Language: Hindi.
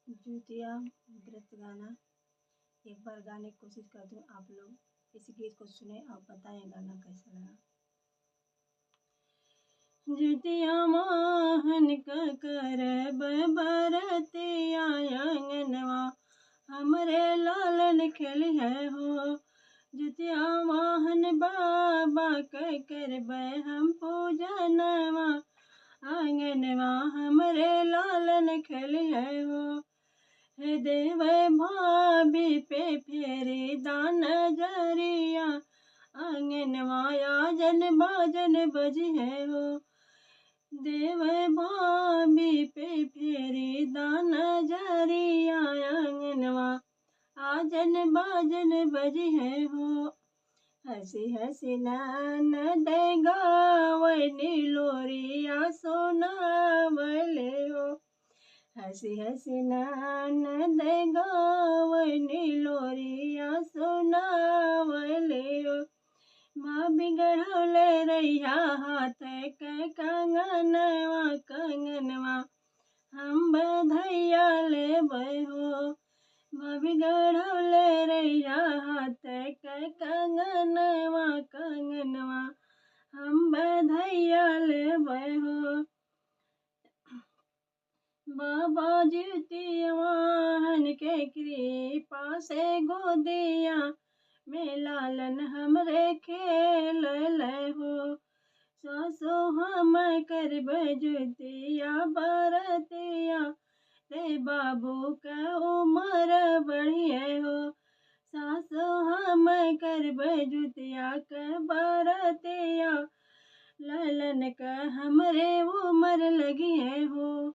जुतिया व्रत गाना एक बार गाने की कोशिश करती हूँ। आप लोग इस गीत को सुने और बताएं गाना कैसा लगा। जुतिया मोहन का करब बरतिया अंगनवा हमरे लालन खेली है हो। जुतिया मोहन बाबा के करब हम पूजनवा आंगनवा हमरे लालन खेली है हो। हे देव भाभी पे फेरी दान जरिया आंगनवा आजन बाजन बजी है हो। देव भाभी पे फेरी दान जरिया आंगनवा आजन बाजन बजी है हो। हसी हसी ननद गावनी लोरिया सुनावले हो। हसी हसी ननद गावनी लोरिया सुनावले हो। भाभी गढ़ौले रैया हाथ के कंगनवा कंगनवा हम बधैया लेबै हो। भाभी गढ़ौले रैया हाथ के कंगनवा कंगनवा हम बधैया लेबै हो। बाबा जुतिया मोहन के कृपा से गोदिया में लालन हमरे खेल हो। सासु हम करब जुतिया बरतिया रे बाबू के उमर बढ़िए हो। सासु हम करब जुतिया के बरतिया ललन का हमरे उमर लगी है हो।